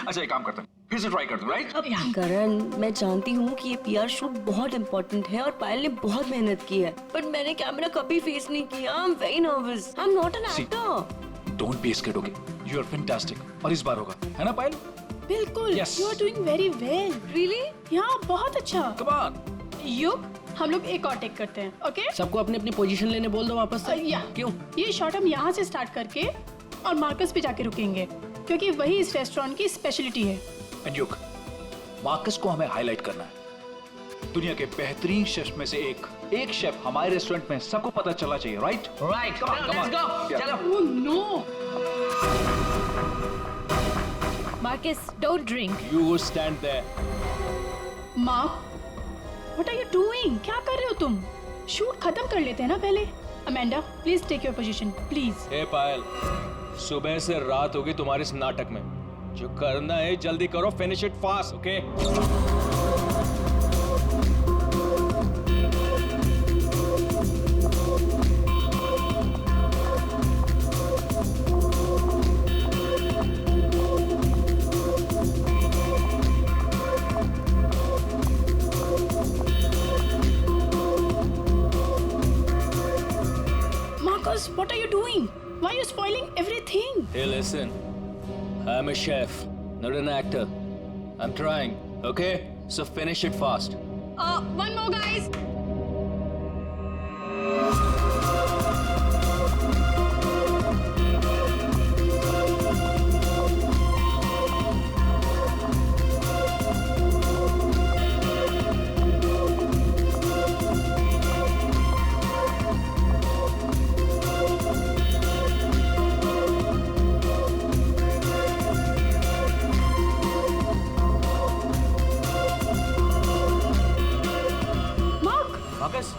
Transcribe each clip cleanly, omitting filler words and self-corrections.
अच्छा एक काम करते हैं, फिर से ट्राई करते हैं, राइट? करण, मैं जानती हूँ कि ये पीआर शूट बहुत इम्पोर्टेंट है और पायल ने बहुत मेहनत की है, बट मैंने कैमरा कभी फेस नहीं किया। I am very nervous. I am not an actor. Don't be scared, okay? You are fantastic और इस बार होगा, है ना पायल? बिल्कुल। Yes. You are doing very well. Really? यहाँ बहुत अच्छा। Come on. युग, हम लोग एक और टेक करते हैं, ओके? सबको अपनी अपनी पोजीशन लेने बोल दो वापस से। क्यों? ये शॉट हम यहाँ से स्टार्ट करके और मार्कस पे जाके रुकेंगे, क्योंकि वही इस रेस्टोरेंट की स्पेशलिटी है। एंड युग, मार्कस को हमें हाईलाइट करना है। दुनिया के बेहतरीन शेफ में से एक शेफ हमारे रेस्टोरेंट में सबको पता चलना चाहिए, right? Right, come on, let's go. चलो। Oh no. Marcus, don't drink. You stand there. Mark, what are you doing? क्या कर रहे हो तुम? शूट खत्म कर लेते हैं ना पहले। Amanda, please take your position, please. Hey Payal, सुबह से रात होगी तुम्हारे इस नाटक में। जो करना है जल्दी करो, finish it fast, okay? Marcus, what are you doing? Why are you spoiling everything? Hey, listen. I'm a chef, not an actor. I'm trying, okay? So finish it fast. One more, guys.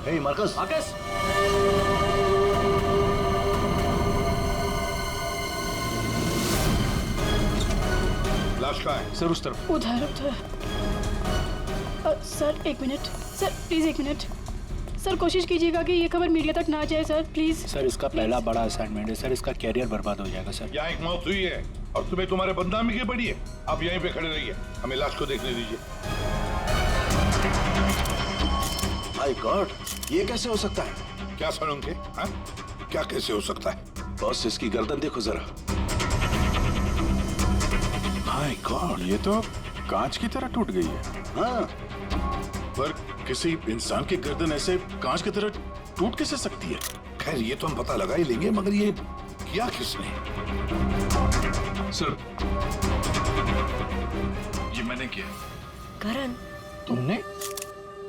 Hey, Marcus. Marcus! लाश कहाँ है? Sir उस तरफ। उधर उधर। Sir एक minute, sir please एक minute. Sir कोशिश कीजिएगा कि ये खबर मीडिया तक ना जाए सर, प्लीज। सर इसका पहला बड़ा असाइनमेंट है सर, इसका कैरियर बर्बाद हो जाएगा सर। यहाँ एक मौत हुई है और तुम्हें तुम्हारे बदनामी की पड़ी है। आप यहीं पे खड़े रहिए, हमें लाश को देखने दीजिए। माय गॉड, ये कैसे हो सकता है? क्या सड़ों के? हाँ? क्या कैसे हो सकता है? बॉस, इसकी गर्दन देखो जरा। माय गॉड, ये तो कांच की तरह टूट गई है। हाँ, पर किसी इंसान की गर्दन ऐसे कांच की तरह टूट कैसे सकती है? खैर ये तो हम पता लगा ही लेंगे, मगर ये किया किसने? सर, ये मैंने किया। करण, तुमने?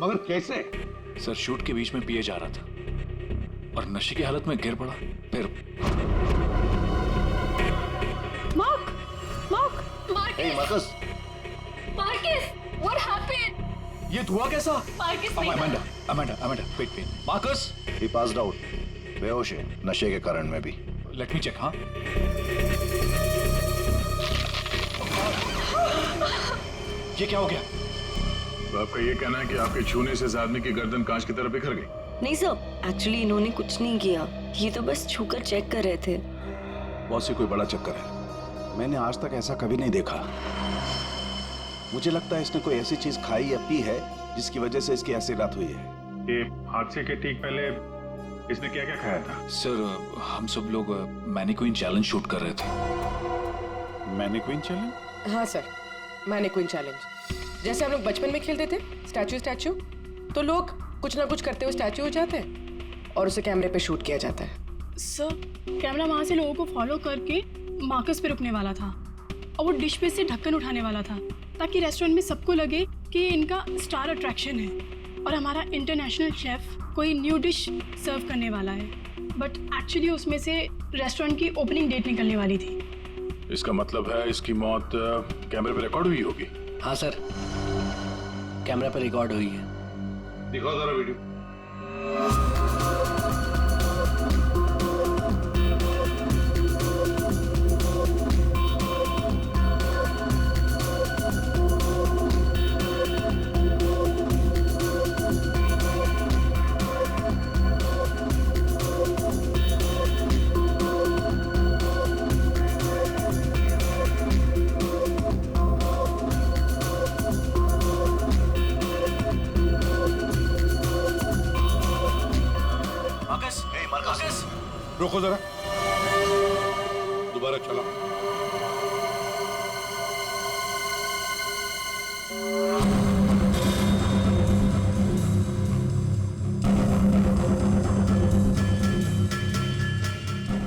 मगर कैसे? सर शूट के बीच में पिए जा रहा था और नशे की हालत में गिर पड़ा, फिर Mark, Mark, hey, Marcus. Marcus, what happened? ये धुआं कैसा? Marcus, Amanda, wait. Marcus, He passed out. बेहोश है, नशे के कारण में भी। Let me check. हाँ, ये क्या हो गया? तो आपका ये कहना है कि आपके छूने से इस आदमी की गर्दन कांच की तरह बिखर गई? नहीं सर, एक्चुअली इन्होंने कुछ नहीं किया, ये तो बस छूकर चेक कर रहे थे। बॉस, ये कोई बड़ा चक्कर है। मैंने आज तक ऐसा कभी नहीं देखा। मुझे लगता है इसने कोई ऐसी चीज खाई या पी है जिसकी वजह से इसकी ऐसी रात हुई है। ये हादसे के ठीक पहले इसने क्या क्या खाया था? सर हम सब लोग मैनिक्विन चैलेंज शूट कर रहे थे। Mannequin challenge? हाँ सर, मैनिक्विन चैलेंज। जैसे हम लोग बचपन में खेलते थे स्टैचू, तो लोग कुछ ना कुछ करते हुए स्टैचू हो जाते हैं और उसे कैमरे पे शूट किया जाता है। सर कैमरा वहां से लोगों को फॉलो करके मार्कस पे रुकने वाला था और वो डिश पे से ढक्कन उठाने वाला था, ताकि रेस्टोरेंट में सबको लगे कि ये इनका स्टार अट्रैक्शन है और हमारा इंटरनेशनल शेफ कोई न्यू डिश सर्व करने वाला है। बट एक्चुअली उसमें से रेस्टोरेंट की ओपनिंग डेट निकलने वाली थी। इसका मतलब है इसकी मौत कैमरे पे रिकॉर्ड हुई होगी। हाँ सर, कैमरा पे रिकॉर्ड हुई है। दिखाओ जरा वीडियो। रोको जरा, दोबारा चलाओ।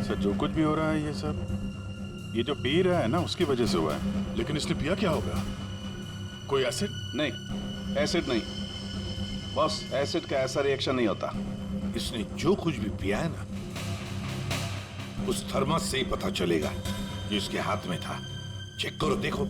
सर जो कुछ भी हो रहा है ये सब, ये जो पी रहा है ना उसकी वजह से हुआ है। लेकिन इसने पिया क्या होगा? कोई एसिड? नहीं, एसिड नहीं बॉस, एसिड का ऐसा रिएक्शन नहीं होता। इसने जो कुछ भी पिया है ना, उस थर्मस से ही पता चलेगा जो इसके हाथ में था। चेक करो, देखो।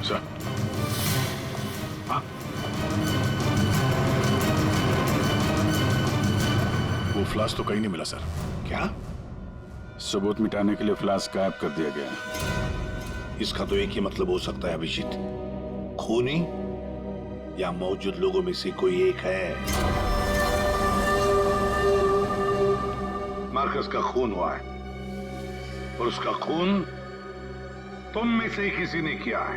सर हाँ, वो फ्लास्क तो कहीं नहीं मिला सर। क्या? सबूत मिटाने के लिए फ्लास्क गायब कर दिया गया है। इसका तो एक ही मतलब हो सकता है अभिजीत, खूनी या मौजूद लोगों में से कोई एक है। मार्कस का खून हुआ है और उसका खून तुम में से ही किसी ने किया है,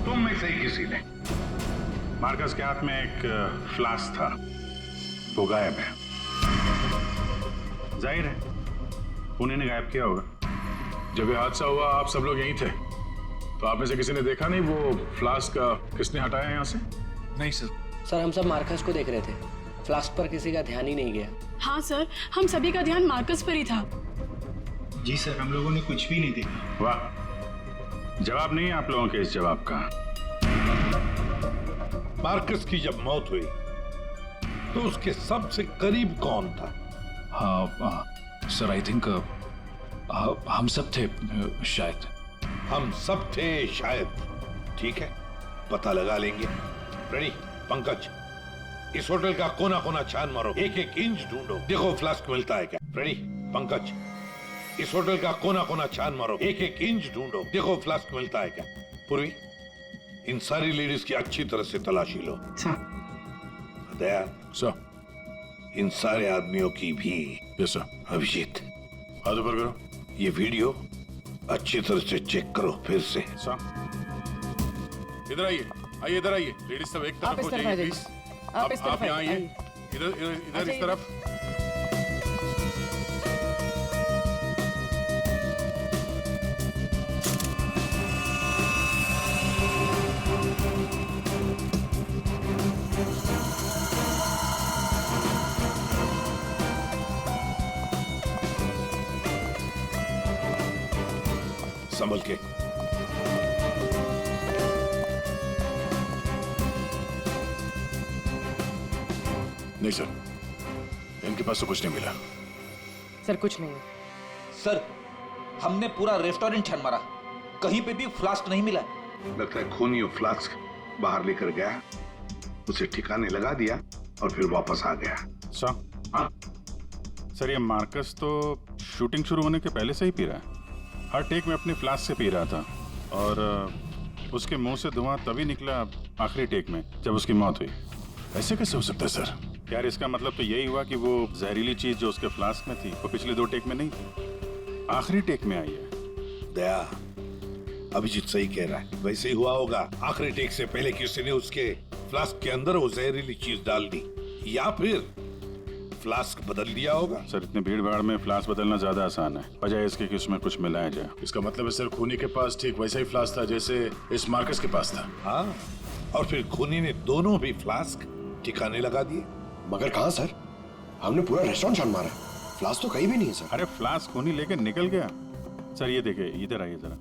तुम में से ही किसी ने। मार्कस के हाथ में एक फ्लास्क था, वो गायब है। जाहिर है उन्हीं ने गायब किया होगा। जब ये हादसा हुआ आप सब लोग यहीं थे, तो आप में से किसी ने देखा नहीं वो फ्लास्क किसने हटाया यहाँ से? नहीं सर। सर हम सब मार्कस को देख रहे थे, फ्लास्क पर किसी का ध्यान ही नहीं गया। हाँ सर, हम सभी का ध्यान मार्कस पर ही था। जी सर, हम लोगों ने कुछ भी नहीं देखा। वाह, जवाब नहीं है आप लोगों के इस जवाब का। मार्कस की जब मौत हुई तो उसके सबसे करीब कौन था? हाँ सर, आई थिंक हम सब थे शायद। हम सब थे शायद। ठीक है, पता लगा लेंगे। रेडी पंकज, इस होटल का कोना कोना छान मारो, एक एक इंच ढूंढो, देखो फ्लास्क मिलता है क्या। रेडी पंकज, इस होटल का कोना कोना छान मारो, एक एक इंच ढूंढो, देखो फ्लास्क मिलता है क्या। पूर्वी, इन सारी लेडीज की अच्छी तरह से तलाशी लो। दया सर, इन सारे आदमियों की भी। Yes sir. अभिजीत, हाथ ऊपर करो। ये वीडियो अच्छी तरह से चेक करो फिर से। सर इधर आइए, आइए इधर आइए। लेडीज सब एक आप तरफ इस हो तरफ जाइए आ जाइए। प्लीज। आप इस तरफ यहाँ आइए। आइए, इधर इधर इधर इस तरफ। संभल के। नहीं सर, इनके पास तो कुछ नहीं मिला। सर कुछ नहीं। सर, हमने पूरा रेस्टोरेंट छान मारा, कहीं पे भी फ्लास्क नहीं मिला। लगता है खूनी फ्लास्क बाहर लेकर गया, उसे ठिकाने लगा दिया और फिर वापस आ गया। सर हाँ सर, ये मार्कस तो शूटिंग शुरू होने के पहले से ही पी रहा है। हर टेक में अपनी फ्लास्क से पी रहा था और उसके मुंह से धुआं तभी निकला आखिरी टेक में जब उसकी मौत हुई। ऐसे कैसे हो सकता है सर? यार इसका मतलब तो यही हुआ कि वो जहरीली चीज जो उसके फ्लास्क में थी वो पिछले 2 टेक में नहीं थी, आखिरी टेक में आई है। दया, अभिजीत सही कह रहा है, वैसे ही हुआ होगा। आखिरी टेक से पहले किसी ने उसके फ्लास्क के अंदर वो जहरीली चीज डाल दी, या फिर फ्लास्क बदल दिया होगा। सर इतनी भीड़ भाड़ में फ्लास्क बदलना ज्यादा आसान है, बजाय इसके कि उसमें कुछ मिलाया जाए। इसका मतलब है सर खूनी के पास ठीक वैसा ही फ्लास्क था जैसे इस मार्कस के पास था। हाँ, और फिर खूनी ने दोनों भी फ्लास्क ठिकाने लगा दिए। मगर कहाँ सर? हमने पूरा रेस्टोरेंट छान मारा, फ्लास्क तो कहीं भी नहीं है सर। अरे फ्लास्क खूनी लेके निकल गया। सर ये देखिए, इधर आइए जरा।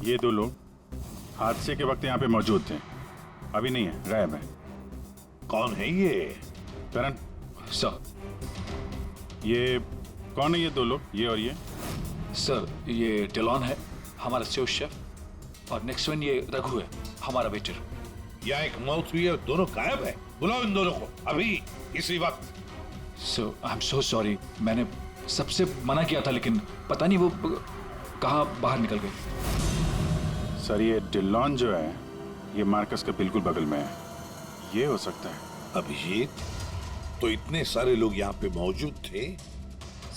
ये 2 लोग हादसे के वक्त यहाँ पे मौजूद थे, अभी नहीं है, गायब है। कौन है ये? करण सर, ये कौन है ये 2 लोग, ये और ये? सर ये डेलॉन है, हमारा सेफ शेफ, और नेक्स्ट वन ये रघु है, हमारा वेटर। यहाँ एक मौत हुई है, दोनों गायब है। बुलाओ इन दोनों को अभी, इसी वक्त। सो आई एम सो सॉरी, मैंने सबसे मना किया था, लेकिन पता नहीं वो कहाँ बाहर निकल गई? सर ये डिलॉन जो है ये मार्कस के बिल्कुल बगल में है, ये हो सकता है। अभिजीत, तो इतने सारे लोग यहाँ पे मौजूद थे,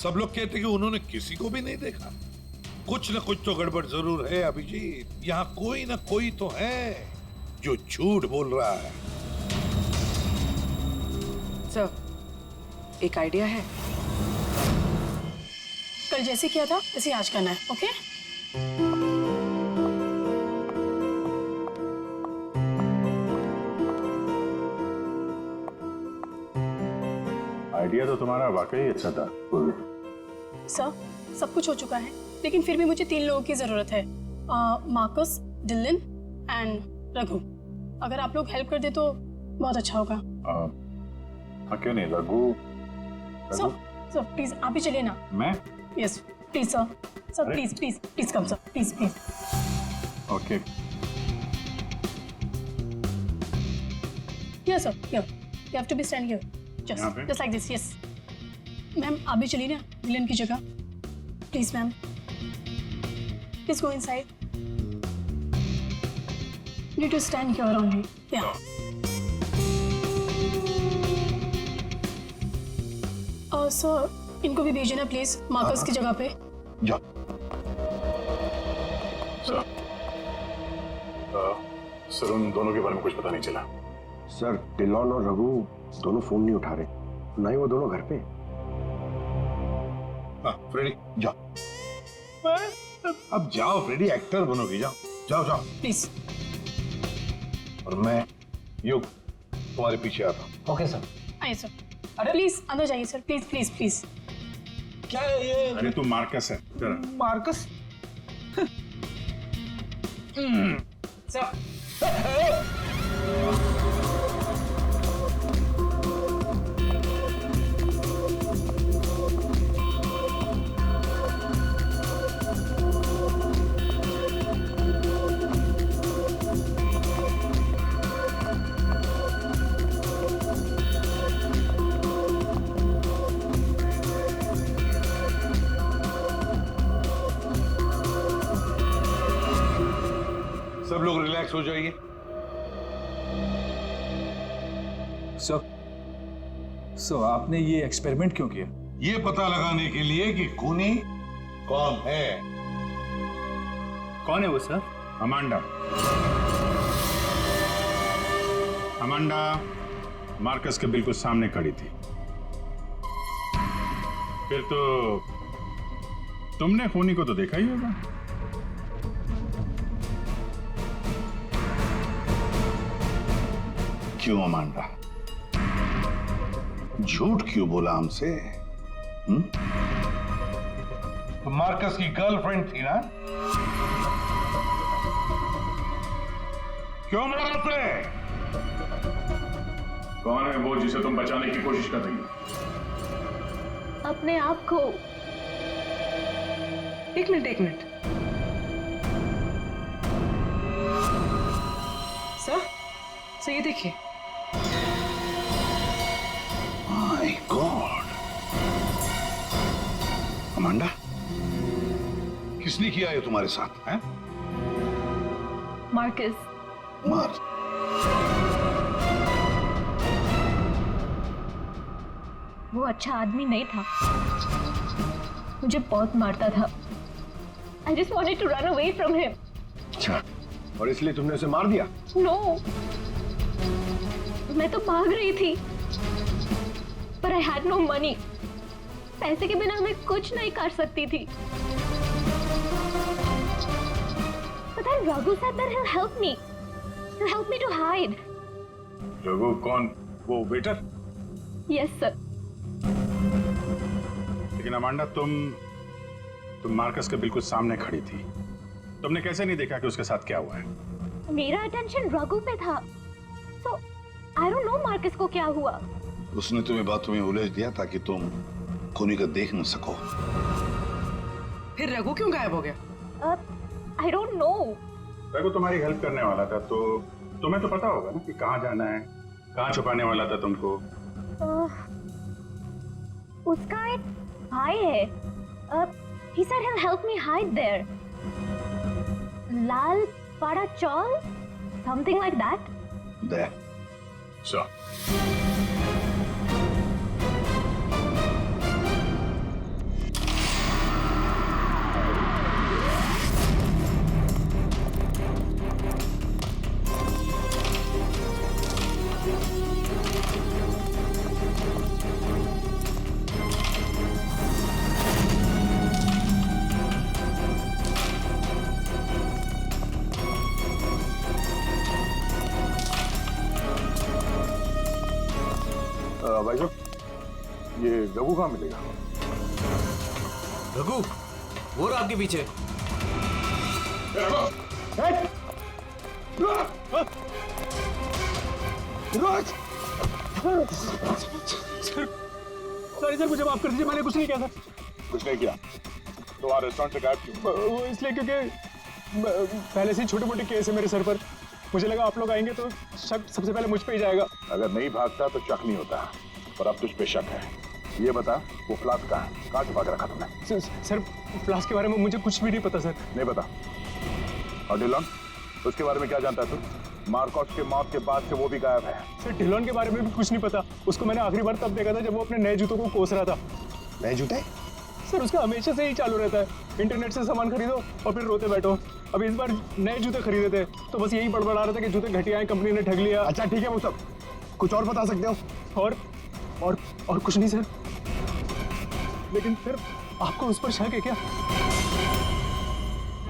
सब लोग कहते कि उन्होंने किसी को भी नहीं देखा। कुछ न कुछ तो गड़बड़ जरूर है अभिजीत। यहाँ कोई ना कोई तो है जो झूठ बोल रहा है। सर, एक आइडिया है। कल जैसे किया था वैसे आज करना है, ओके? आइडिया तो तुम्हारा वाकई अच्छा था। सर, सब कुछ हो चुका है, लेकिन फिर भी मुझे 3 लोगों की जरूरत है, मार्कस, डिलन एंड रघु। अगर आप लोग हेल्प कर दे तो बहुत अच्छा होगा। क्यों नहीं? रघु सर प्लीज आप ही चलिए ना। मैं? Yes please sir. Sir please please please come sir, please please. Okay. Yes sir, here you have to be stand here, just like this. Yes ma'am, आप भी चलिए ना डिलन की जगह, please ma'am. Please go inside. You need to stand here only. Yeah. Sir, इनको भी भेजना please Marcus की जगह पे। जा। सर उन दोनों के बारे में कुछ पता नहीं चला। सर, डिलॉन और रघु दोनों फोन नहीं उठा रहे, ना ही वो दोनों घर पे। हाँ, फ्रेडी जाओ। अब जाओ फ्रेडी, एक्टर बनोगी, जाओ जाओ जाओ प्लीज। और मैं युग तुम्हारे पीछे आता हूँ। Okay sir. आइए सर। प्लीज अंदर जाइए सर, प्लीज प्लीज प्लीज। क्या है ये? अरे तू मार्कस है। मार्कस? सर सब लोग रिलैक्स हो जाइए। सर आपने ये एक्सपेरिमेंट क्यों किया? ये पता लगाने के लिए कि खूनी कौन है। कौन है वो सर? अमांडा। अमांडा मार्कस के बिल्कुल सामने खड़ी थी। फिर तो तुमने खूनी को तो देखा ही होगा। क्यों अमांडा, झूठ क्यों बोला हमसे? तो मार्कस की गर्लफ्रेंड थी ना? क्यों मारा उसे? कौन है वो जिसे तुम बचाने की कोशिश कर रही हो? अपने आप को। एक मिनट। सर ये देखिए। माय गॉड, अमांडा, किसने किया है तुम्हारे साथ? हैं? मार्कस। मार। वो अच्छा आदमी नहीं था, मुझे बहुत मारता था। I just wanted to run away from him. अच्छा, और इसलिए तुमने उसे मार दिया? No, मैं तो भाग रही थी, पर I had no money. पैसे के बिना मैं कुछ नहीं कर सकती थी। But then Raghu said that he'll help me. He'll help me to hide. Raghu कौन? वो वेटर? Yes sir. लेकिन अमांडा तुम मार्कस के बिल्कुल सामने खड़ी थी। तुमने कैसे नहीं देखा कि उसके साथ क्या हुआ है? मेरा अटेंशन रघु पे था, so I don't know Marcus को क्या हुआ। उसने तुम्हें बातों में उलझ दिया ताकि तुम खूनी को देख न सको। फिर रघु क्यों गायब हो गया? I don't know. रघु तुम्हारी हेल्प करने वाला था, तो तुम्हें तो पता होगा ना कि कहाँ जाना है, कहाँ छुपाने वाला था तुमको। उसका एक भाई है, He said he'll help me hide there. Lal Pada Chawl? Something like that? There. So. भाई साहब, ये रघु कहाँ मिलेगा? रघु, वो रहा आपके पीछे। सॉरी सर, मुझे माफ कर दीजिए, मैंने कुछ नहीं किया सर। कुछ नहीं किया तो वहाँ रेस्टोरेंट से गायब क्यों? वो इसलिए क्योंकि पहले से ही छोटे मोटे केस है मेरे सर पर। मुझे लगा आप लोग आएंगे तो शक सबसे पहले मुझ पे ही जाएगा। अगर नहीं भागता तो शक नहीं होता, पर अब तुझ पे शक है। ये बता, वो फ्लास्क कहाँ है? कहाँ छुपा के रखा तुमने? सर फ्लास्क के बारे में मुझे कुछ भी नहीं पता सर। नहीं पता? और डिलॉन, उसके बारे में क्या जानता है तू? मार्कोस के मौत के बाद से वो भी गायब है। सर डिलॉन के बारे में भी कुछ नहीं पता। उसको मैंने आखिरी बार तब देखा था जब वो अपने नए जूतों को कोस रहा था। नए जूते? सर उसका हमेशा से ही चालू रहता है, इंटरनेट से सामान खरीदो और फिर रोते बैठो। अब इस बार नए जूते खरीदे थे तो बस यही बड़बड़ा रहा था कि जूते घटिया हैं, कंपनी ने ठग लिया। अच्छा ठीक है, वो सब कुछ और बता सकते हो? और कुछ नहीं सर। लेकिन फिर आपको उस पर शक है क्या?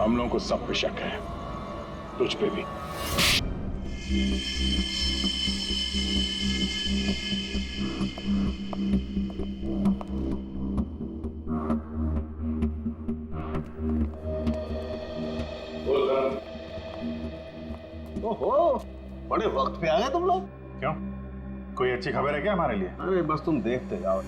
हम लोगों को सब पे शक है, तुझ पे भी। ओहो, बड़े वक्त पे आ गए तुम लोग। क्यों, कोई अच्छी खबर है क्या हमारे लिए? अरे बस तुम देखते जाओ।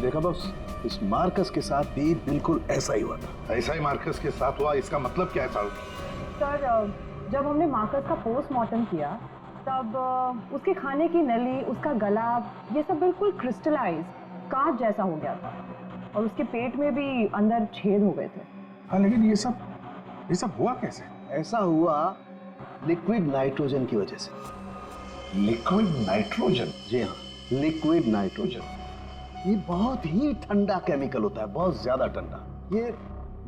देखा बॉस, इस मार्कस के साथ भी बिल्कुल ऐसा ही हुआ था। ऐसा ही मार्कस के साथ हुआ, इसका मतलब क्या है साहब? सर जब हमने मार्कस का पोस्टमार्टम किया तब उसके खाने की नली, उसका गला, ये सब बिल्कुल क्रिस्टलाइज कांच जैसा हो गया था और उसके पेट में भी अंदर छेद हो गए थे। हाँ, लेकिन ये सब हुआ कैसे? ऐसा हुआ लिक्विड नाइट्रोजन की वजह से। Liquid nitrogen? जी हाँ, लिक्विड नाइट्रोजन। ये बहुत ही ठंडा केमिकल होता है, बहुत ज्यादा ठंडा। ये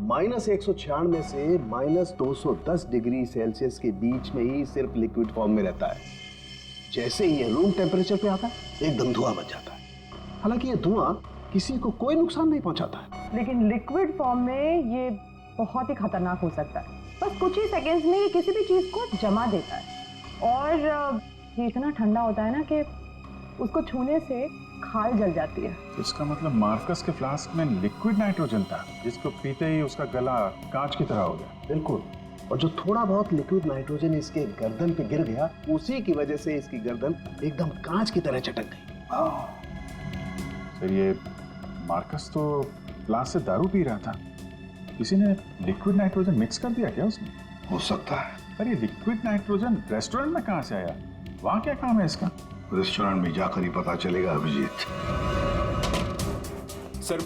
-196 से -210 डिग्री सेल्सियस के बीच में ही सिर्फ लिक्विड फॉर्म में रहता है। जैसे ही ये रूम टेम्परेचर पे आता है एकदम धुआं बन जाता है। हालांकि ये धुआं किसी को कोई नुकसान नहीं पहुंचाता है, लेकिन लिक्विड फॉर्म में ये बहुत ही खतरनाक हो सकता है। बस कुछ ही सेकेंड्स में ये किसी भी चीज को जमा देता है और ये इतना ठंडा होता है ना कि उसको छूने से खाल जल जाती है। इसका मतलब मार्कस के फ्लास्क में लिक्विड नाइट्रोजन था, जिसको पीते ही उसका गला कांच की तरह हो गया। बिल्कुल। और जो थोड़ा बहुत लिक्विड नाइट्रोजन इसके गर्दन पे गिर गया, उसी की वजह से इसकी गर्दन एकदम कांच की तरह चटक गई। सर, ये मार्कस तो फ्लास्क से दारू पी रहा था, किसी ने लिक्विड नाइट्रोजन मिक्स कर दिया क्या उसमें? हो सकता है। पर ये लिक्विड नाइट्रोजन रेस्टोरेंट में कहाँ से आया? वहाँ क्या काम है इसका? रेस्टोरेंट में जाकर ही पता चलेगा अभिजीत। सर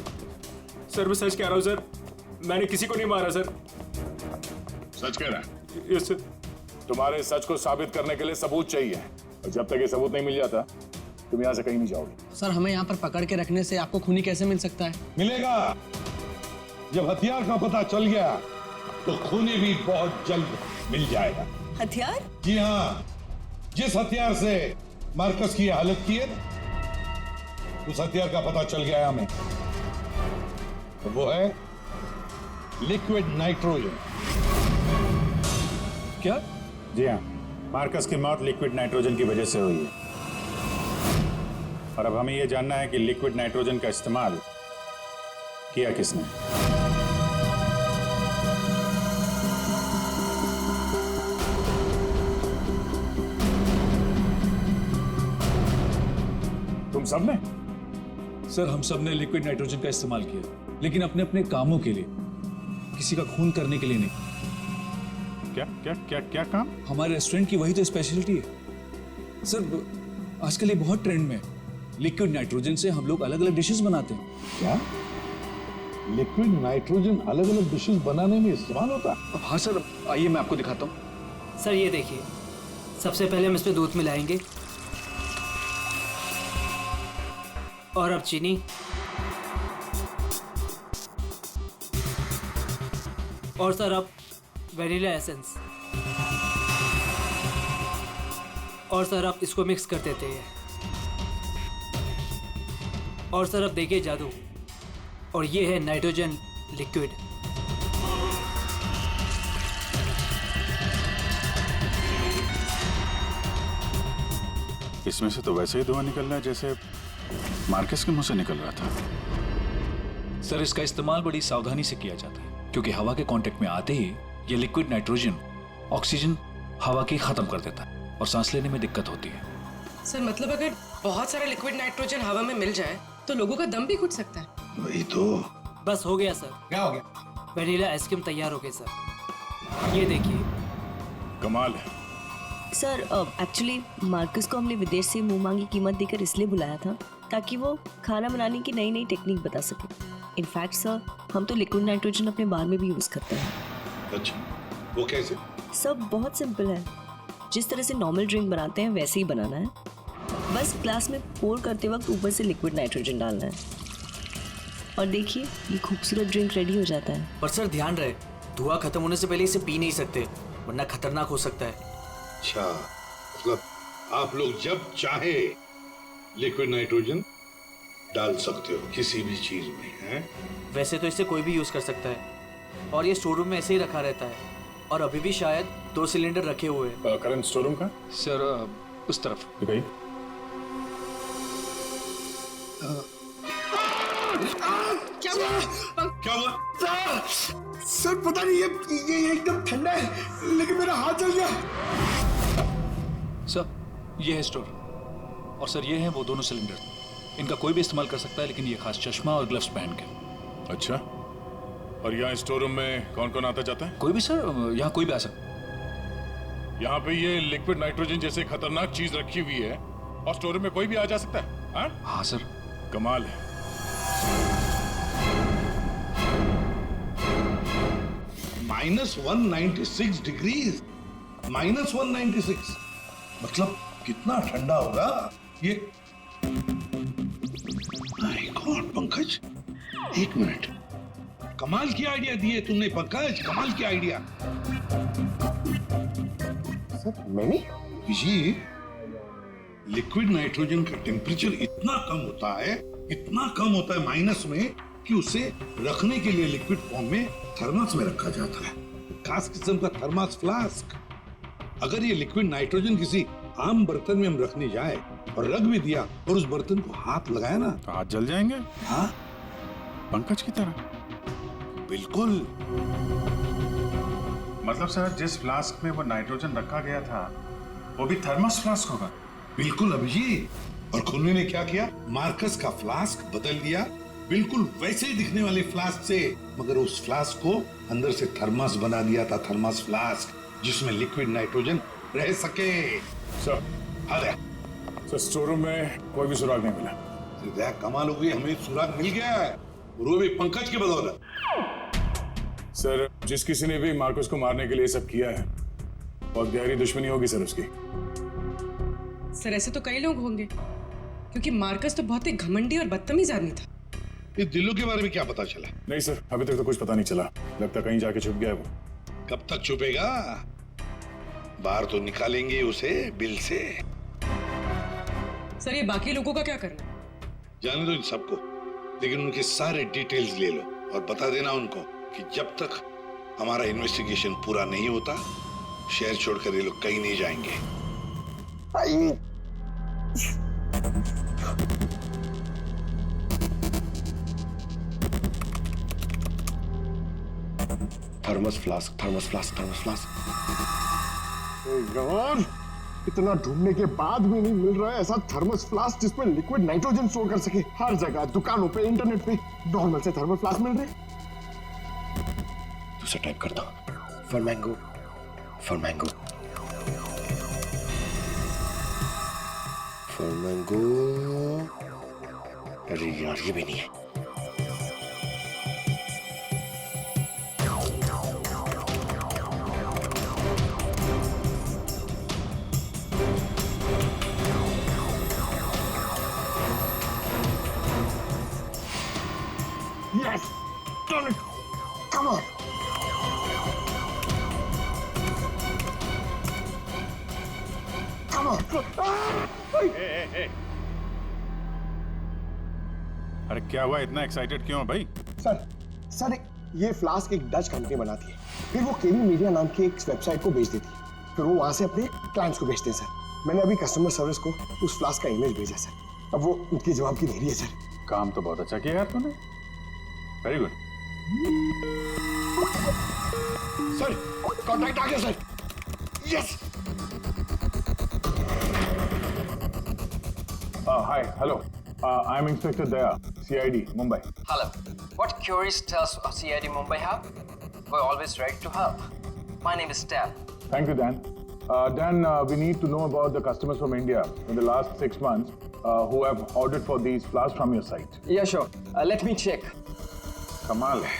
मैं सच कह रहा हूँ सर, मैंने किसी को नहीं मारा सर। सच कह रहा है? Yes sir. तुम्हारे सच को साबित करने के लिए सबूत चाहिए, और जब तक ये सबूत नहीं मिल जाता तुम यहाँ से कहीं नहीं जाओगे। सर हमें यहाँ पर पकड़ के रखने से आपको खूनी कैसे मिल सकता है? मिलेगा। जब हथियार का पता चल गया तो खूनी भी बहुत जल्द मिल जाएगा। हथियार? जी हाँ, जिस हथियार से मार्कस की हालत की है उस हथियार का पता चल गया है हमें, तो वो है लिक्विड नाइट्रोजन। क्या? जी हाँ, मार्कस की मौत लिक्विड नाइट्रोजन की वजह से हुई है। और अब हमें ये जानना है कि लिक्विड नाइट्रोजन का इस्तेमाल किया किसने। तुम सब ने? सर हम सब ने लिक्विड नाइट्रोजन का इस्तेमाल किया, लेकिन अपने अपने कामों के लिए, किसी का खून करने के लिए नहीं। क्या क्या क्या क्या काम? हमारे रेस्टोरेंट की वही तो स्पेशलिटी है सर। आजकल ये बहुत ट्रेंड में है। लिक्विड नाइट्रोजन से हम लोग अलग अलग डिशेस बनाते हैं। क्या लिक्विड नाइट्रोजन अलग अलग डिशेस बनाने में इस्तेमाल होता है? हाँ सर, आइए मैं आपको दिखाता हूँ। सर ये देखिए, सबसे पहले हम इसमें दूध मिलाएंगे और अब चीनी और सर अब वेनिला एसेंस और सर अब इसको मिक्स कर देते हैं। और सर अब देखिए जादू, और ये है नाइट्रोजन लिक्विड। इसमें से तो वैसे ही धुआं निकल रहा है जैसे मार्कस के मुंह से निकल रहा था। सर इसका इस्तेमाल बड़ी सावधानी से किया जाता है, क्योंकि हवा के कांटेक्ट में आते ही ये लिक्विड नाइट्रोजन ऑक्सीजन हवा की खत्म कर देता है और सांस लेने में दिक्कत होती है। सर मतलब अगर बहुत सारा लिक्विड नाइट्रोजन हवा में मिल जाए तो लोगों का दम भी घुट सकता है। वही तो। बस हो गया सर। क्या हो गया? वेनिला आइसक्रीम तैयार हो गई सर, ये देखिए। कमाल है। सर एक्चुअली मार्कस को हमने विदेश से मुंह मांगी कीमत देकर इसलिए बुलाया था ताकि वो खाना बनाने की नई नई टेक्निक बता सके। इनफैक्ट सर हम तो लिक्विड नाइट्रोजन अपने बार में भी यूज करते हैं। अच्छा, वो कैसे? सब बहुत सिंपल है। जिस तरह से नॉर्मल ड्रिंक बनाते हैं वैसे ही बनाना है। बस ग्लास में पोर करते वक्त ऊपर से लिक्विड नाइट्रोजन डालना है और देखिए ये खूबसूरत ड्रिंक रेडी हो जाता है। पर सर ध्यान रहे, धुआं खत्म होने से पहले इसे पी नहीं सकते, वरना खतरनाक हो सकता है। अच्छा, मतलब आप लोग जब चाहे लिक्विड नाइट्रोजन डाल सकते हो किसी भी चीज में, है? वैसे तो इसे कोई भी यूज कर सकता है और ये स्टोर रूम में ऐसे ही रखा रहता है और अभी भी शायद 2 सिलेंडर रखे हुए हैं। करंट स्टोर रूम का? सर उस तरफ। गई। क्या हुआ? क्या हुआ? सर पता नहीं, ये एकदम ठंडा है लेकिन मेरा हाथ जल गया। सर ये है स्टोर और सर ये हैं वो दोनों सिलेंडर। इनका कोई भी इस्तेमाल कर सकता है, लेकिन ये खास चश्मा और ग्लव्स पहन के। अच्छा, और यहाँ स्टोर रूम में कौन कौन आता जाता है? कोई भी सर, यहाँ कोई भी आ सकता है। यहाँ पे ये लिक्विड नाइट्रोजन जैसे खतरनाक चीज रखी हुई है और स्टोर रूम में कोई भी आ जा सकता है? हाँ? हाँ सर। कमाल है। -196 डिग्रीज। -196 मतलब कितना ठंडा होगा ये? माय गॉड पंकज, एक मिनट, कमाल की आइडिया दिए तुमने पंकज, कमाल की आइडिया। सर मैंने? जी, लिक्विड नाइट्रोजन का टेम्परेचर इतना कम होता है, इतना कम होता है माइनस में, कि उसे रखने के लिए लिक्विड फॉर्म में थर्मस में रखा जाता है, खास किस्म का थर्मस फ्लास्क। अगर ये लिक्विड नाइट्रोजन किसी आम बर्तन में हम रखने जाए और रख भी दिया और उस बर्तन को हाथ लगाया ना, तो हाथ जल जाएंगे। हाँ पंकज की तरह। बिल्कुल। मतलब सर जिस फ्लास्क में वो नाइट्रोजन रखा गया था वो भी थर्मस फ्लास्क होगा? बिल्कुल अभिजीत। और खुन्नी ने क्या किया, मार्कस का फ्लास्क बदल दिया बिल्कुल वैसे ही दिखने वाले फ्लास्क से, मगर उस फ्लास्क को अंदर से थर्मस बना दिया था, थर्मस फ्लास्क, जिसमें लिक्विड नाइट्रोजन रह सके। सर, अरे सर स्टोर रूम में कोई भी सुराग नहीं मिला। कमाल हो गई, हमें सुराग मिल गया है, वो भी पंकज की बदौलत। सर जिस किसी ने भी मार्कस को मारने के लिए सब किया है, बहुत गहरी दुश्मनी होगी सर उसकी। सर ऐसे तो कई लोग होंगे, क्योंकि मार्कस तो बहुत ही घमंडी और बदतमीज आदमी था। इस दिल्लू के बारे में क्या पता चला? नहीं सर, अभी तक तो कुछ पता नहीं चला, लगता कहीं जाके छुप गया है वो। कब तक छुपेगा? बाहर तो निकालेंगे उसे बिल से। सर ये बाकी लोगों का क्या करना? जाने दो इन सबको, लेकिन उनके सारे डिटेल्स ले लो और बता देना उनको कि जब तक हमारा इन्वेस्टिगेशन पूरा नहीं होता, शहर छोड़कर ये लोग कहीं नहीं जाएंगे। Thermos flask, thermos flask, thermos flask. यार, इतना ढूंढने के बाद भी नहीं मिल रहा है ऐसा थर्मस फ्लास्क जिसमें लिक्विड नाइट्रोजन स्टोर कर सके। हर जगह, दुकानों पे, इंटरनेट पे नॉर्मल से थर्मल फ्लास्क मिल रहे। दूसरा टाइप करता हूं। For mango, for mango, for mango. अरे यार, ये भी नहीं है। Yes! Done it! Come on! Come on! hey. अरे क्या हुआ, इतना एक्साइटेड क्यों है भाई? सर ये फ्लास्क एक डच कंपनी बनाती है, फिर वो केवी मीडिया नाम की एक वेबसाइट को बेच देती है, फिर वो वहां से अपने क्लाइंट्स को बेचते हैं सर। मैंने अभी कस्टमर सर्विस को उस फ्लास्क का इमेज भेजा सर, अब वो उनके जवाब की देरी है सर। काम तो बहुत अच्छा किया यार तूने, वेरी गुड। सर कॉन्ट्रैक्ट आ गया sir. Yes. Hi, hello. I'm Inspector Daya, CID, Mumbai. Hello. What queries does CID Mumbai have? We're always ready to help. My name is Dan. Thank you, Dan. Dan, we need to know about the customers from India in the last 6 months who have ordered for these flasks from your site. Yeah, sure. Let me check. कमाल है,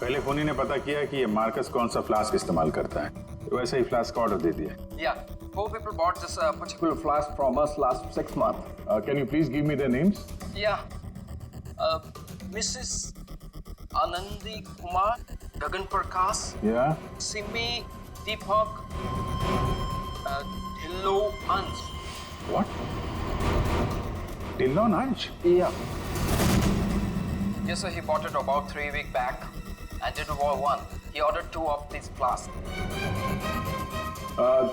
पहले फोनी ने पता किया कि ये Marcus कौन सा फ्लास्क इस्तेमाल करता है, तो वैसे ही फ्लास्क ऑर्डर दे दिया। Yeah, 4 people bought this particular flask from us last 6 months. Can you please give me their names? Yeah. Mrs. Anandi Kumar, Gagan Prakash. Yeah. Simi Deepak, Dhillo Ansh. What? Dillon Ansh? Yeah. Yes, sir. He bought it about 3 weeks back and did war 1. He ordered 2 of these flasks.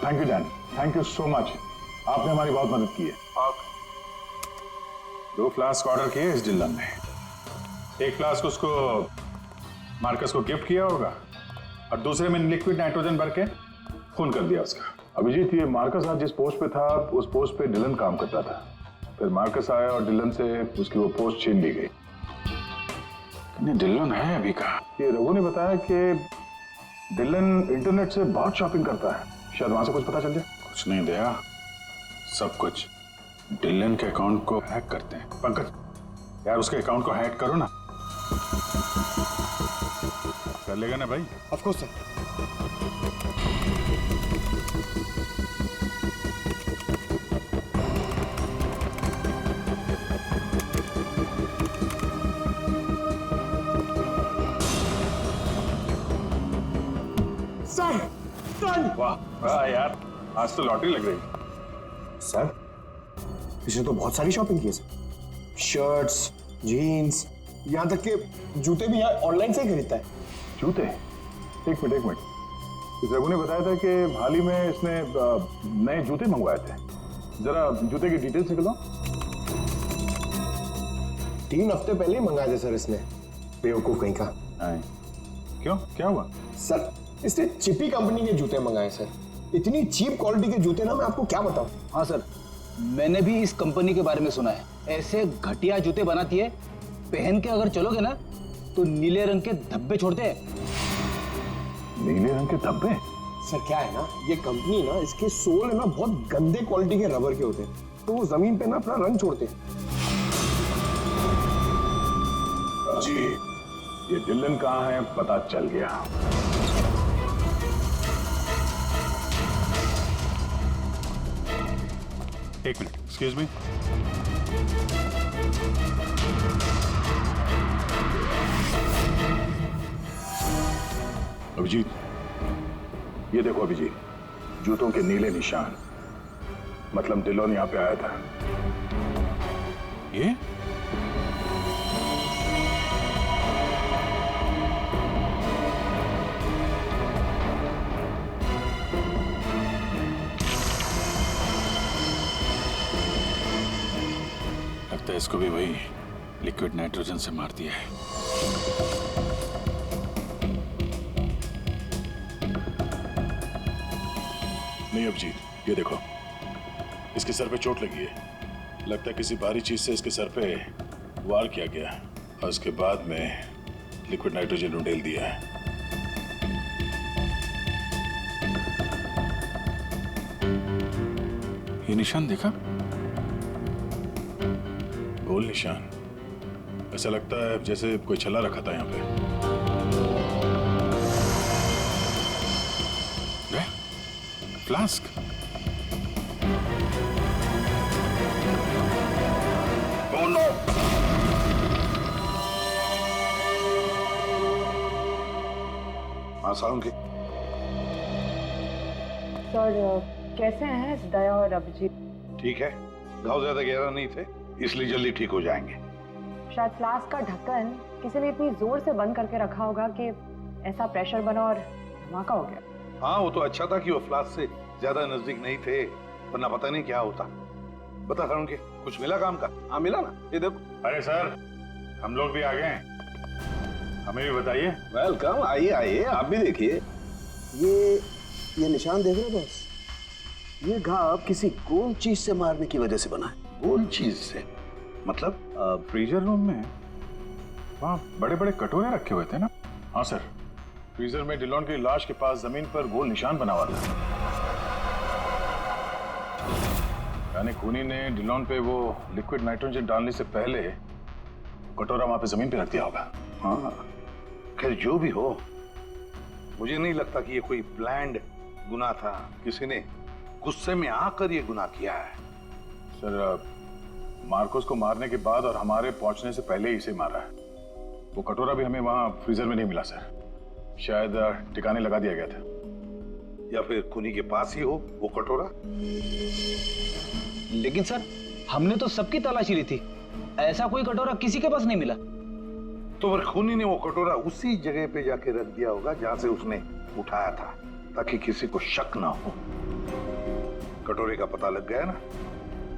Thank you, Dan. Thank you so much. आपने हमारी बहुत मदद की है। 2 flask order किए इस Dillon ने, एक फ्लास्क उसको मार्कस को गिफ्ट किया होगा और दूसरे में लिक्विड नाइट्रोजन भर के खून कर दिया उसका। अभिजीत, ये मार्कस आज जिस पोस्ट पे था उस पोस्ट पे डिलन काम करता था, फिर मार्कस आया और डिलन से उसकी वो पोस्ट छीन ली गई। डिलन है अभी कहाँ? ये रघु ने बताया कि डिलन इंटरनेट से बहुत शॉपिंग करता है, शायद वहां से कुछ पता चल जाए। कुछ नहीं दया, सब कुछ डिलन के अकाउंट को हैक करते हैं। पंकज यार, उसके अकाउंट को हैक करो ना। कर लेगा ना भाई? Of course sir. वाह यार, आज तो लॉटरी लग रही। सर इसने तो बहुत सारी शॉपिंग की है सर, शर्ट्स, जीन्स, यहाँ तक के जूते भी यहाँ ऑनलाइन से ही खरीदता है। जूते? एक मिनट। इस रघु ने बताया था कि हाल ही में इसने नए जूते मंगवाए थे, जरा जूते की डिटेल्स निकलो। 3 हफ्ते पहले ही मंगाए थे सर इसने, बेवकूफ कहीं का। क्यों, क्या हुआ? सर इसने चिपी कंपनी के जूते मंगाए सर, इतनी चीप क्वालिटी के जूते ना मैं आपको क्या बताऊं। हाँ सर, मैंने भी इस कंपनी के बारे में सुना है, ऐसे घटिया जूते बनाती है, पहन के अगर चलोगे ना तो नीले रंग के धब्बे छोड़ते हैं। नीले रंग के धब्बे? सर क्या है ना, ये कंपनी ना, इसके सोल है ना बहुत गंदे क्वालिटी के रबर के होते हैं, तो वो जमीन पे ना अपना रंग छोड़ते हैं। जी, ये डिलन कहाँ है पता चल गया। एक मिनट, एक्सक्यूज मी। अभिजीत, ये देखो अभिजीत, जूतों के नीले निशान, मतलब डिलोन यहाँ पे आया था। ये लगता है इसको भी वही लिक्विड नाइट्रोजन से मार दिया है। नहीं अभिजीत, ये देखो, इसके सर पे चोट लगी है। लगता है किसी भारी चीज से इसके सर पे वार किया गया और उसके बाद में लिक्विड नाइट्रोजन उंडेल दिया है। ये निशान देखा? गोल निशान। ऐसा लगता है जैसे कोई छल्ला रखा था यहाँ पे। फ्लास्क। Oh no! हाँ सालुंकी। सर कैसे हैं दया और अभिजीत? ठीक है, घाव ज्यादा गहरा नहीं थे इसलिए जल्दी ठीक हो जाएंगे। शायद फ्लास्क का ढक्कन किसी ने इतनी जोर से बंद करके रखा होगा कि ऐसा प्रेशर बना और धमाका हो गया। हाँ वो तो अच्छा था कि वो फ्लास्क से ज्यादा नजदीक नहीं थे, वरना पता नहीं क्या होता। बता सालुंकी, कुछ मिला काम का? हाँ मिला ना, ये देखो। अरे सर, हम लोग भी आ गए हैं, हमें भी बताइए। वेलकम, आइए आइए, आप भी देखिए। ये निशान देख रहे हो बस? ये घाव किसी गोल चीज से मारने की वजह से बना है। गोल चीज से मतलब? फ्रीजर रूम में वहाँ बड़े बड़े कटोरे रखे हुए थे ना? हाँ सर, फ्रीजर में डिलॉन की लाश के पास जमीन पर गोल निशान बना हुआ था। यानी खूनी ने डिलॉन पे वो लिक्विड नाइट्रोजन डालने से पहले कटोरा वहां पे जमीन पे रख दिया होगा। हाँ, खैर जो भी हो, मुझे नहीं लगता कि ये कोई प्लान्ड गुनाह था। किसी ने गुस्से में आकर ये गुनाह किया है। सर, मार्कोस को मारने के बाद और हमारे पहुंचने से पहले ही इसे मारा है। वो कटोरा भी हमें वहां फ्रीजर में नहीं मिला सर, शायद ठिकाने लगा दिया गया था। या फिर खूनी के पास ही हो वो कटोरा। लेकिन सर, हमने तो सबकी तलाशी ली थी, ऐसा कोई कटोरा किसी के पास नहीं मिला। तो फिर खूनी ने वो कटोरा उसी जगह पे जाके रख दिया होगा जहां से उसने उठाया था, ताकि किसी को शक ना हो। कटोरे का पता लग गया ना,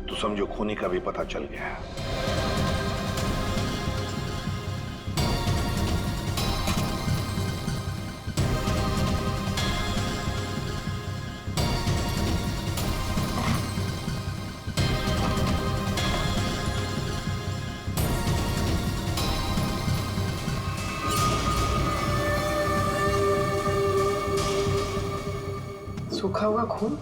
तो समझो खूनी का भी पता चल गया। सूखा हुआ खून?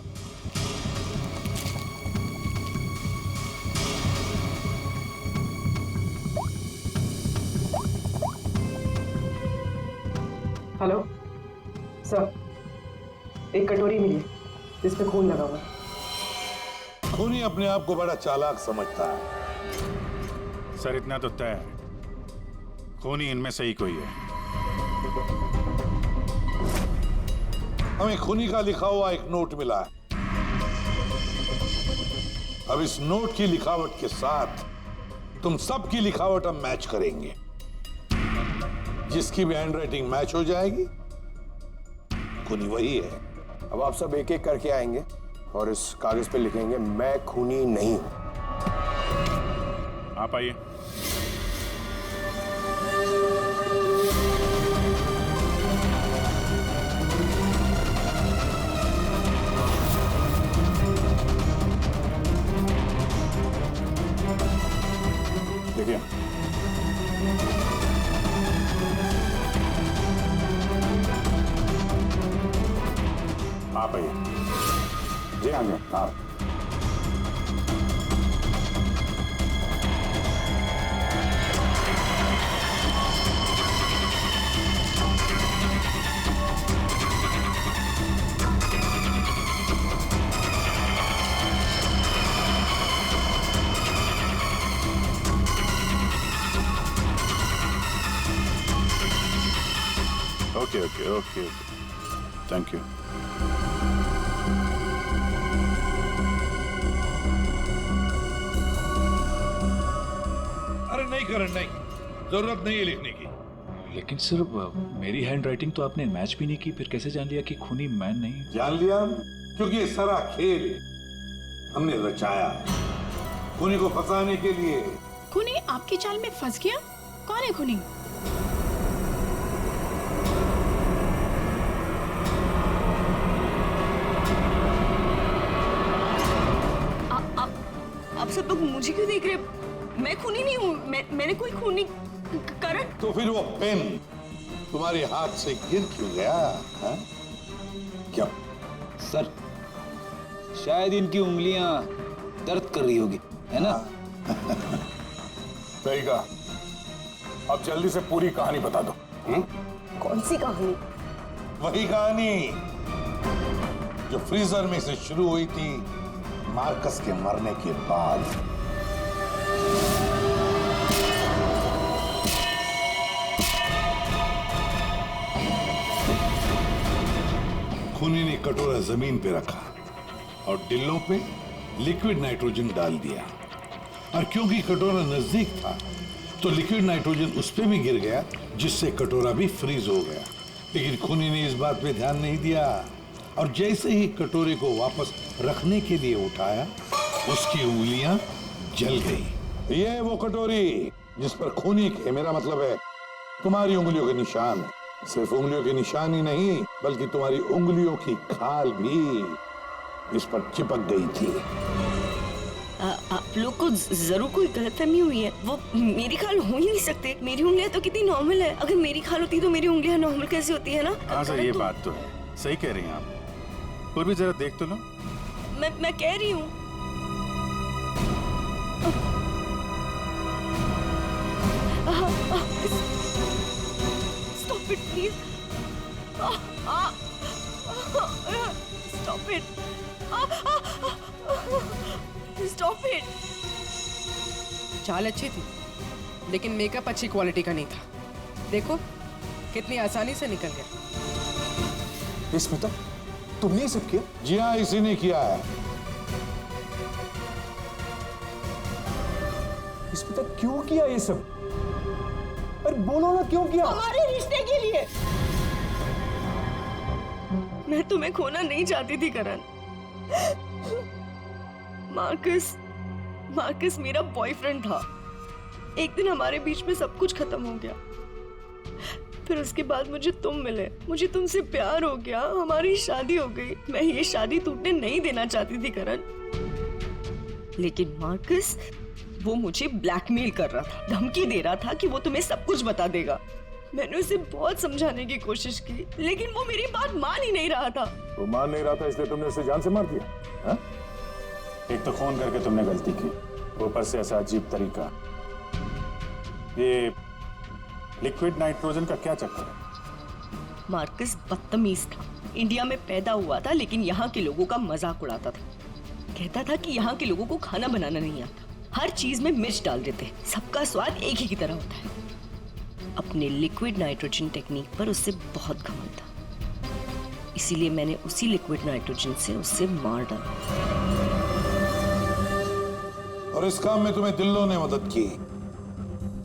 हेलो सर, एक कटोरी मिली जिसपे खून लगा हुआ। खूनी अपने आप को बड़ा चालाक समझता है। सर इतना तो तय है, खूनी इनमें से ही कोई है। हमें खूनी का लिखा हुआ एक नोट मिला है। अब इस नोट की लिखावट के साथ तुम सबकी लिखावट हम मैच करेंगे। जिसकी भी हैंडराइटिंग मैच हो जाएगी, खूनी वही है। अब आप सब एक एक करके आएंगे और इस कागज पे लिखेंगे, मैं खूनी नहीं हूं। आप आइए। देखिए, आप आइए। जी हाँ जी, आप। Okay okay okay, thank you. अरे नहीं करण, नहीं, जरूरत नहीं है लिखने की। लेकिन सर, मेरी हैंडराइटिंग तो आपने मैच भी नहीं की, फिर कैसे जान लिया कि खूनी मैं नहीं? जान लिया क्योंकि ये सारा खेल हमने रचाया। खूनी को फंसाने के लिए खूनी आपकी चाल में फंस गया? कौन है खूनी? आप सब लोग मुझे क्यों देख रहे हैं? मैं खूनी नहीं हूँ। मैंने कोई खूनी करण। तो फिर वो पेन तुम्हारे हाथ से गिर क्यों गया? हा? क्या सर, शायद इनकी उंगलियां दर्द कर रही होगी, है ना? सही कहा। अब जल्दी से पूरी कहानी बता दो। कौन सी कहानी? वही कहानी जो फ्रीजर में से शुरू हुई थी मार्कस के मरने के बाद। खूनी ने कटोरा जमीन पे रखा और डिल्लों पे लिक्विड नाइट्रोजन डाल दिया, और क्योंकि कटोरा नजदीक था तो लिक्विड नाइट्रोजन उस पे भी गिर गया, जिससे कटोरा भी फ्रीज हो गया। लेकिन खूनी ने इस बात पे ध्यान नहीं दिया, और जैसे ही कटोरे को वापस रखने के लिए उठाया, उसकी उंगलियां जल गई। ये वो कटोरी जिस पर खूनी के, मेरा मतलब है तुम्हारी उंगलियों के निशान है। सिर्फ उंगलियों के निशान ही नहीं, बल्कि तुम्हारी उंगलियों की खाल भी इस पर चिपक गई थी। आप लोग को जरूर कोई गलतफहमी हुई है। वो मेरी खाल हो ही नहीं सकते। मेरी उंगलियां तो कितनी नॉर्मल है। अगर मेरी खाल होती तो मेरी उंगलियां नॉर्मल कैसे होती है ना? हाँ सर, ये बात तो है। सही कह रही हैं आप। और भी जरा देख तो लो। मैं कह रही हूँ। Stop it, please. Stop it. Stop it. चाल अच्छी थी, लेकिन मेकअप अच्छी क्वालिटी का नहीं था। देखो कितनी आसानी से निकल गया। स्मिता, तुमने ये सब किया? जी हाँ, इसी ने किया है। स्मिता, क्यों किया ये सब? अरे बोलो ना, क्यों किया? हमारे रिश्ते के लिए। मैं तुम्हें खोना नहीं चाहती थी करण। मार्कस मेरा बॉयफ्रेंड था। एक दिन हमारे बीच में सब कुछ खत्म हो गया। फिर उसके बाद मुझे तुम मिले, मुझे तुमसे प्यार हो गया, हमारी शादी हो गई। मैं ये शादी टूटने नहीं देना चाहती थी करण, लेकिन मार्कस वो मुझे ब्लैकमेल कर रहा था, धमकी दे रहा था कि वो तुम्हें सब कुछ बता देगा। मैंने उसे बहुत समझाने की कोशिश की, लेकिन वो मेरी बात मान ही नहीं रहा था। वो मान नहीं रहा था, इसलिए तुमने उसे जान से मार दिया? हा? एक तो फोन करके तुमने गलती की, ऊपर से ऐसा अजीब तरीका। ये लिक्विड नाइट्रोजन का क्या चक्कर है? मार्कस बदतमीज था। इंडिया में पैदा हुआ था, लेकिन यहाँ के लोगों का मजाक उड़ाता था। कहता था कि यहाँ के लोगों को खाना बनाना नहीं आता, हर चीज में मिर्च डाल देते हैं, सबका स्वाद एक ही की तरह होता है। अपने लिक्विड नाइट्रोजन टेक्निक पर उससे बहुत घमंड था, इसीलिए मैंने उसी लिक्विड नाइट्रोजन से उससे मार डाला। और इस काम में तुम्हें दिल्लो ने मदद की,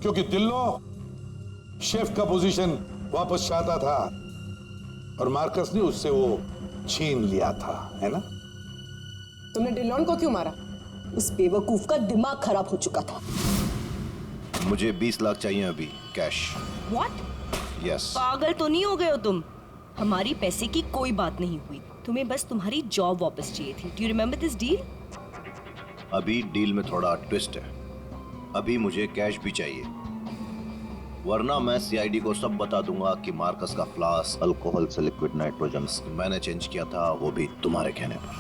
क्योंकि दिल्लो शेफ का पोजीशन वापस चाहता था, और मार्कस ने उससे वो छीन लिया था, है ना? तुमने डिलॉन को क्यों मारा? उस बेवकूफ का दिमाग खराब हो चुका था। मुझे 20 लाख चाहिए अभी, कैश। What? यस। पागल तो नहीं हो गए हो तुम? हमारी पैसे की कोई बात नहीं हुई, तुम्हें बस तुम्हारी जॉब वापस चाहिए थी। Do you remember this deal? अभी डील में थोड़ा ट्विस्ट है। अभी मुझे कैश भी चाहिए, वरना मैं सीआईडी को सब बता दूंगा कि मार्कस का फ्लास्क अल्कोहल से लिक्विड नाइट्रोजन मैंने चेंज किया था, वो भी तुम्हारे कहने पर।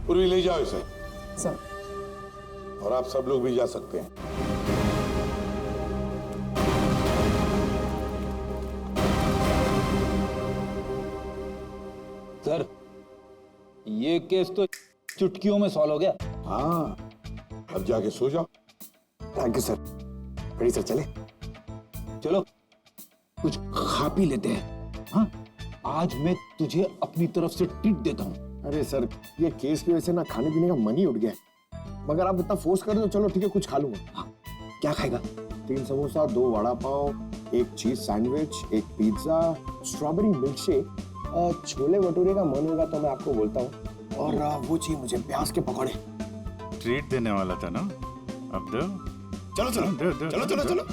पूर्वी ले जाओ इसे। सर। और आप सब लोग भी जा सकते हैं। सर, ये केस तो चुटकियों में सॉल्व हो गया। हाँ, अब जाके सो जाओ। Thank you sir. Ready sir, चले? चलो कुछ खा पी लेते हैं। हाँ, आज मैं तुझे अपनी तरफ से ट्रीट देता हूँ। अरे सर, ये केस की वजह से ना खाने पीने का मन ही उठ गया, मगर आप इतना फोर्स कर दो, चलो ठीक है कुछ खा लूंगा। हाँ, क्या खाएगा? 3 समोसा, 2 वड़ा पाव, एक चीज सैंडविच, एक pizza, strawberry milk shake, chole bhature का मन होगा तो मैं आपको बोलता हूँ, और वो चाहिए मुझे प्याज के पकौड़े। ट्रीट देने वाला था ना, अब दो। चलो चलो दो, दो, चलो दो, चलो दो। चलो